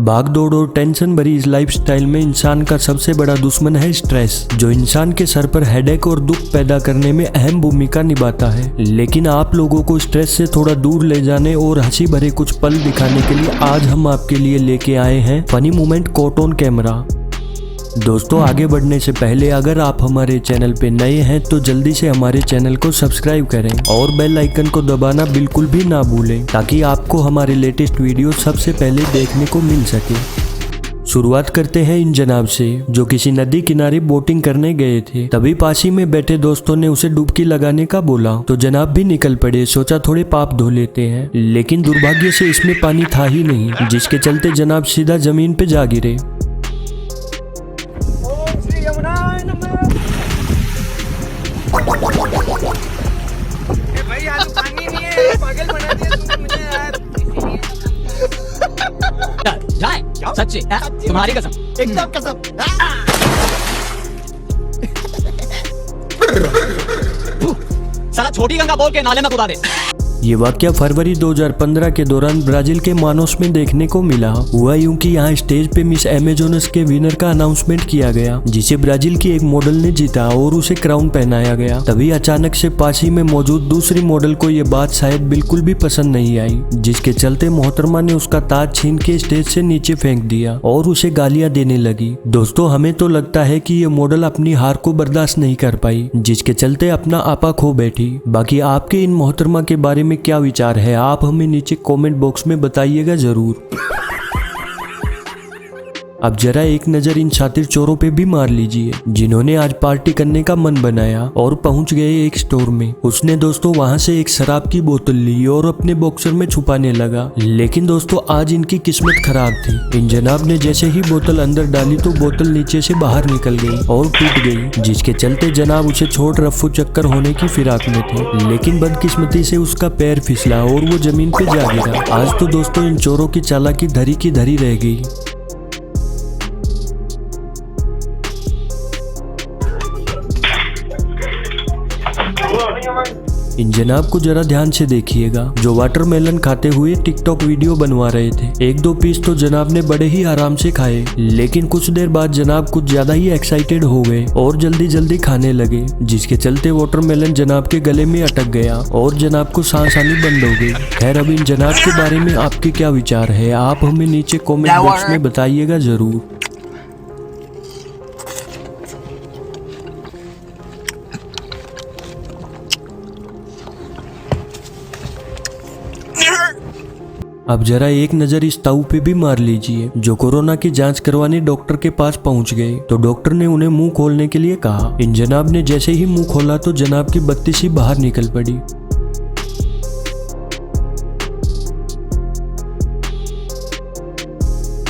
भाग दौड़ और टेंशन भरी इस लाइफस्टाइल में इंसान का सबसे बड़ा दुश्मन है स्ट्रेस, जो इंसान के सर पर हेडेक और दुख पैदा करने में अहम भूमिका निभाता है। लेकिन आप लोगों को स्ट्रेस से थोड़ा दूर ले जाने और हंसी भरे कुछ पल दिखाने के लिए आज हम आपके लिए लेके आए हैं funny moment caught on camera. दोस्तों, आगे बढ़ने से पहले अगर आप हमारे चैनल पे नए हैं तो जल्दी से हमारे चैनल को सब्सक्राइब करें और बेल आइकन को दबाना बिल्कुल भी ना भूलें, ताकि आपको हमारे लेटेस्ट वीडियो सबसे पहले देखने को मिल सके। शुरुआत करते हैं इन जनाब से, जो किसी नदी किनारे बोटिंग करने गए थे। तभी पास ही में बैठे दोस्तों ने उसे डुबकी लगाने का बोला तो जनाब भी निकल पड़े। सोचा थोड़े पाप धो लेते हैं, लेकिन दुर्भाग्य से इसमें पानी था ही नहीं, जिसके चलते जनाब सीधा जमीन पे जा गिरे। भाई आज पानी नहीं है, पागल बना दिया तुमने मुझे यार। जाए सच्ची तुम्हारी कसम, एकदम कसम। साला छोटी गंगा बोल के नाले में कूदा दे। ये वाकया फरवरी 2015 के दौरान ब्राजील के मानोस में देखने को मिला। हुआ यूं कि यहाँ स्टेज पे मिस अमेजोनस के विनर का अनाउंसमेंट किया गया, जिसे ब्राजील की एक मॉडल ने जीता और उसे क्राउन पहनाया गया। तभी अचानक से पास ही में मौजूद दूसरी मॉडल को ये बात शायद बिल्कुल भी पसंद नहीं आई, जिसके चलते मोहतरमा ने उसका ताज छीन के स्टेज से नीचे फेंक दिया और उसे गालियां देने लगी। दोस्तों, हमें तो लगता है कि ये मॉडल अपनी हार को बर्दाश्त नहीं कर पाई, जिसके चलते अपना आपा खो बैठी। बाकी आपके इन मोहतरमा के बारे में क्या विचार है, आप हमें नीचे कमेंट बॉक्स में बताइएगा जरूर। अब जरा एक नजर इन शातिर चोरों पे भी मार लीजिए, जिन्होंने आज पार्टी करने का मन बनाया और पहुंच गए एक स्टोर में। उसने दोस्तों वहां से एक शराब की बोतल ली और अपने बॉक्सर में छुपाने लगा। लेकिन दोस्तों, आज इनकी किस्मत खराब थी। इन जनाब ने जैसे ही बोतल अंदर डाली तो बोतल नीचे से बाहर निकल गई और टूट गई, जिसके चलते जनाब उसे छोड़ रफ्फू चक्कर होने की फिराक में थे। लेकिन बदकिस्मती से उसका पैर फिसला और वो जमीन पे जा गिरा। आज तो दोस्तों इन चोरों की चालाकी धरी की धरी रह गई। इन जनाब को जरा ध्यान से देखिएगा, जो वाटरमेलन खाते हुए टिकटॉक वीडियो बनवा रहे थे। एक दो पीस तो जनाब ने बड़े ही आराम से खाए, लेकिन कुछ देर बाद जनाब कुछ ज्यादा ही एक्साइटेड हो गए और जल्दी जल्दी खाने लगे, जिसके चलते वाटरमेलन जनाब के गले में अटक गया और जनाब को सांस आनी बंद हो गई। खैर, अब इन जनाब के बारे में आपके क्या विचार है, आप हमें नीचे कॉमेंट बॉक्स में बताइएगा जरूर। अब जरा एक नजर इस ताऊ पे भी मार लीजिए, जो कोरोना की जांच करवाने डॉक्टर के पास पहुंच गए तो डॉक्टर ने उन्हें मुंह खोलने के लिए कहा। इन जनाब ने जैसे ही मुंह खोला तो जनाब की बत्ती सी बाहर निकल पड़ी।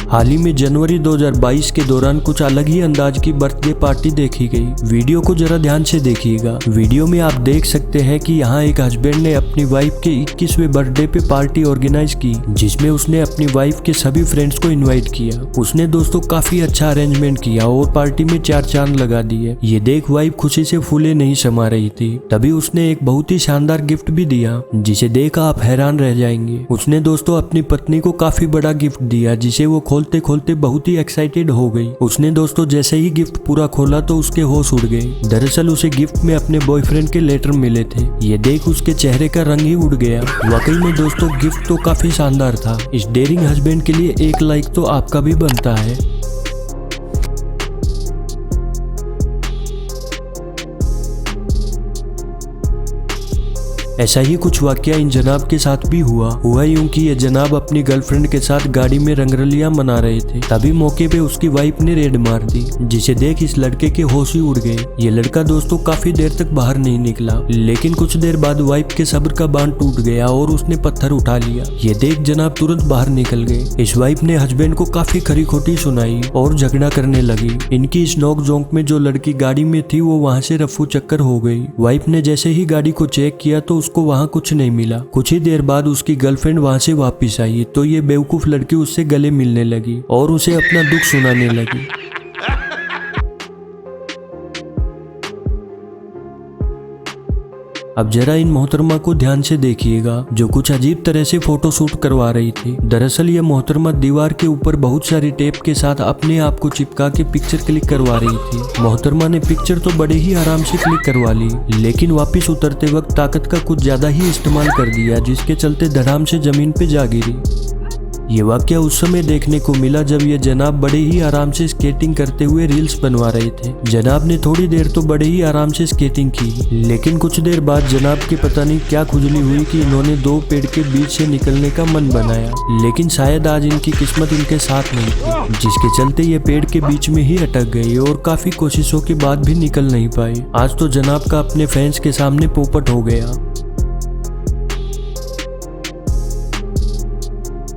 हाल ही में जनवरी 2022 के दौरान कुछ अलग ही अंदाज की बर्थडे पार्टी देखी गई। वीडियो को जरा ध्यान से देखिएगा। वीडियो में आप देख सकते हैं कि यहाँ एक हस्बैंड ने अपनी वाइफ के 21वें बर्थडे पे पार्टी ऑर्गेनाइज की, जिसमें उसने अपनी वाइफ के सभी फ्रेंड्स को इनवाइट किया। उसने दोस्तों काफी अच्छा अरेंजमेंट किया और पार्टी में 4 चांद लगा दिए। ये देख वाइफ खुशी से फूले नहीं समा रही थी। तभी उसने एक बहुत ही शानदार गिफ्ट भी दिया, जिसे देख आप हैरान रह जाएंगे। उसने दोस्तों अपनी पत्नी को काफी बड़ा गिफ्ट दिया, जिसे वो खोलते खोलते बहुत ही एक्साइटेड हो गई। उसने दोस्तों जैसे ही गिफ्ट पूरा खोला तो उसके होश उड़ गए। दरअसल उसे गिफ्ट में अपने बॉयफ्रेंड के लेटर मिले थे। ये देख उसके चेहरे का रंग ही उड़ गया। वाकई में दोस्तों गिफ्ट तो काफी शानदार था। इस डेयरिंग हस्बैंड के लिए एक लाइक तो आपका भी बनता है। ऐसा ही कुछ वाकया इन जनाब के साथ भी हुआ यूं कि ये जनाब अपनी गर्लफ्रेंड के साथ गाड़ी में रंगरलियां मना रहे थे। तभी मौके पे उसकी वाइफ ने रेड मार दी, जिसे देख इस लड़के के होश ही उड़ गए। ये लड़का दोस्तों काफी देर तक बाहर नहीं निकला, लेकिन कुछ देर बाद वाइफ के सब्र का बांध टूट गया और उसने पत्थर उठा लिया। ये देख जनाब तुरंत बाहर निकल गए। इस वाइफ ने हस्बैंड को काफी खरी खोटी सुनाई और झगड़ा करने लगी। इनकी इस नोक झोंक में जो लड़की गाड़ी में थी वो वहाँ से रफ्फू चक्कर हो गई। वाइफ ने जैसे ही गाड़ी को चेक किया तो उसको वहाँ कुछ नहीं मिला। कुछ ही देर बाद उसकी गर्लफ्रेंड वहाँ से वापस आई तो ये बेवकूफ लड़की उससे गले मिलने लगी और उसे अपना दुख सुनाने लगी। अब जरा इन मोहतरमा को ध्यान से देखिएगा जो कुछ अजीब तरह से फोटो शूट करवा रही थी। दरअसल ये मोहतरमा दीवार के ऊपर बहुत सारी टेप के साथ अपने आप को चिपका के पिक्चर क्लिक करवा रही थी। मोहतरमा ने पिक्चर तो बड़े ही आराम से क्लिक करवा ली, लेकिन वापस उतरते वक्त ताकत का कुछ ज्यादा ही इस्तेमाल कर दिया, जिसके चलते धड़ाम से जमीन पे जा गिरी। ये वाकया उस समय देखने को मिला जब ये जनाब बड़े ही आराम से स्केटिंग करते हुए रील्स बनवा रहे थे। जनाब ने थोड़ी देर तो बड़े ही आराम से स्केटिंग की, लेकिन कुछ देर बाद जनाब के पता नहीं क्या खुजली हुई कि इन्होंने दो पेड़ के बीच से निकलने का मन बनाया, लेकिन शायद आज इनकी किस्मत इनके साथ नहीं थी, जिसके चलते ये पेड़ के बीच में ही अटक गए और काफी कोशिशों के बाद भी निकल नहीं पाए। आज तो जनाब का अपने फैंस के सामने पोपट हो गया।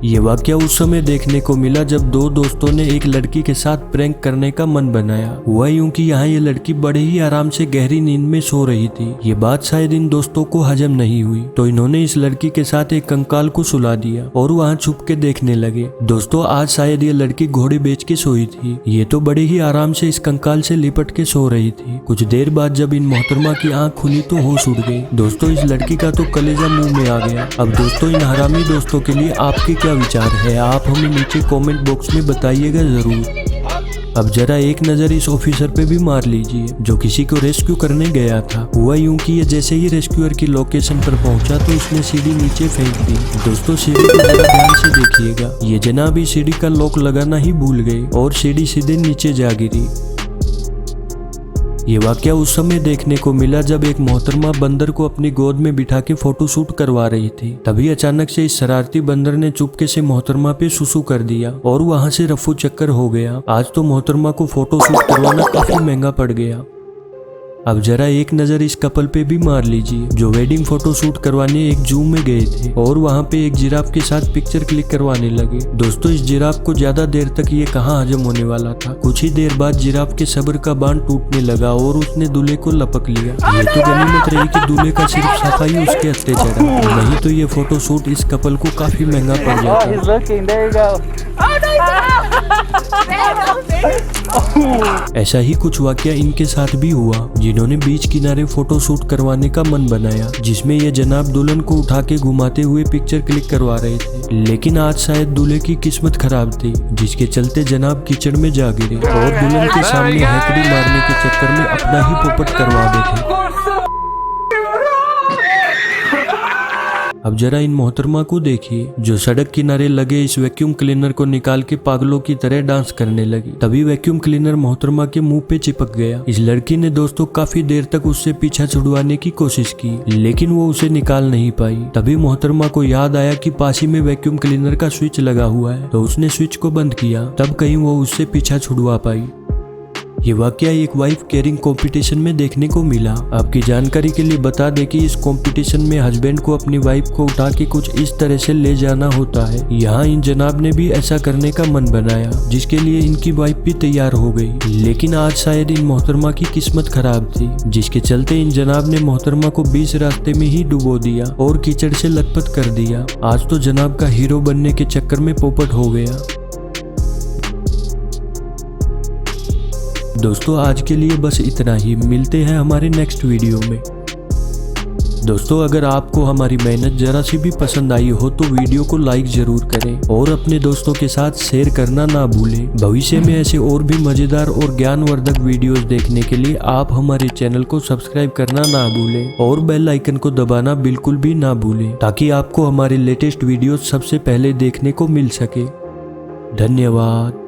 ये वाकया उस समय देखने को मिला जब दो दोस्तों ने एक लड़की के साथ प्रैंक करने का मन बनाया। हुआ यूं कि यहाँ ये लड़की बड़े ही आराम से गहरी नींद में सो रही थी। ये बात शायद इन दोस्तों को हजम नहीं हुई, तो इन्होंने इस लड़की के साथ एक कंकाल को सुला दिया और वहाँ छुप के देखने लगे। दोस्तों आज शायद ये लड़की घोड़े बेच के सोई थी। ये तो बड़े ही आराम से इस कंकाल से लिपट के सो रही थी। कुछ देर बाद जब इन मोहतरमा की आंख खुली तो होश उड़ गई। दोस्तों इस लड़की का तो कलेजा मुंह में आ गया। अब दोस्तों इन हरामी दोस्तों के लिए आपकी क्या विचार है, आप हमें नीचे कमेंट बॉक्स में बताइएगा जरूर। अब जरा एक नजर इस ऑफिसर पे भी मार लीजिए जो किसी को रेस्क्यू करने गया था। हुआ यूं कि ये जैसे ही रेस्क्यूअर की लोकेशन पर पहुंचा तो उसने सीढ़ी नीचे फेंक दी। दोस्तों सीढ़ी को जरा ध्यान से देखिएगा, ये जनाब इस सीढ़ी का लॉक लगाना ही भूल गए और सीढ़ी सीधे नीचे जा गिरी। ये वाकया उस समय देखने को मिला जब एक मोहतरमा बंदर को अपनी गोद में बिठा के फोटो शूट करवा रही थी। तभी अचानक से इस शरारती बंदर ने चुपके से मोहतरमा पे सुसु कर दिया और वहां से रफू चक्कर हो गया। आज तो मोहतरमा को फोटो शूट करवाना काफी महंगा पड़ गया। अब जरा एक नजर इस कपल पे भी मार लीजिए जो वेडिंग फोटो शूट करवाने एक जू में गए थे और वहाँ पे एक जिराफ के साथ पिक्चर क्लिक करवाने लगे। दोस्तों इस जिराफ को ज्यादा देर तक ये कहाँ हजम होने वाला था। कुछ ही देर बाद जिराफ के सब्र का बांध टूटने लगा और उसने दूल्हे को लपक लिया। ये तो गनीमत रही कि दूल्हे का सिर्फ सफाई उसके हत्थे चढ़ा, नहीं तो ये फोटो शूट इस कपल को काफी महंगा पड़ जाता। ऐसा ही कुछ वाकया इनके साथ भी हुआ, जिन्होंने बीच किनारे फोटो शूट करवाने का मन बनाया, जिसमें ये जनाब दुल्हन को उठा के घुमाते हुए पिक्चर क्लिक करवा रहे थे। लेकिन आज शायद दूल्हे की किस्मत खराब थी, जिसके चलते जनाब कीचड़ में जा गिरे और दुल्हन के सामने हैकड़ी मारने के चक्कर में अपना ही पोपट करवा बैठे। अब जरा इन मोहतरमा को देखिए जो सड़क किनारे लगे इस वैक्यूम क्लीनर को निकाल के पागलों की तरह डांस करने लगी। तभी वैक्यूम क्लीनर मोहतरमा के मुंह पे चिपक गया। इस लड़की ने दोस्तों काफी देर तक उससे पीछा छुड़वाने की कोशिश की, लेकिन वो उसे निकाल नहीं पाई। तभी मोहतरमा को याद आया कि पास ही में वैक्यूम क्लीनर का स्विच लगा हुआ है, तो उसने स्विच को बंद किया, तब कहीं वो उससे पीछा छुड़वा पाई। ये वाकया एक वाइफ केयरिंग कंपटीशन में देखने को मिला। आपकी जानकारी के लिए बता दें कि इस कंपटीशन में हस्बैंड को अपनी वाइफ को उठा के कुछ इस तरह से ले जाना होता है। यहाँ इन जनाब ने भी ऐसा करने का मन बनाया, जिसके लिए इनकी वाइफ भी तैयार हो गई। लेकिन आज शायद इन मोहतरमा की किस्मत खराब थी, जिसके चलते इन जनाब ने मोहतरमा को बीच रास्ते में ही डुबो दिया और कीचड़ से लथपथ कर दिया। आज तो जनाब का हीरो बनने के चक्कर में पोपट हो गया। दोस्तों आज के लिए बस इतना ही, मिलते हैं हमारे नेक्स्ट वीडियो में। दोस्तों अगर आपको हमारी मेहनत जरा सी भी पसंद आई हो तो वीडियो को लाइक जरूर करें और अपने दोस्तों के साथ शेयर करना ना भूलें। भविष्य में ऐसे और भी मजेदार और ज्ञानवर्धक वीडियोस देखने के लिए आप हमारे चैनल को सब्सक्राइब करना ना भूलें और बेल आइकन को दबाना बिल्कुल भी ना भूलें, ताकि आपको हमारे लेटेस्ट वीडियोस सबसे पहले देखने को मिल सके। धन्यवाद।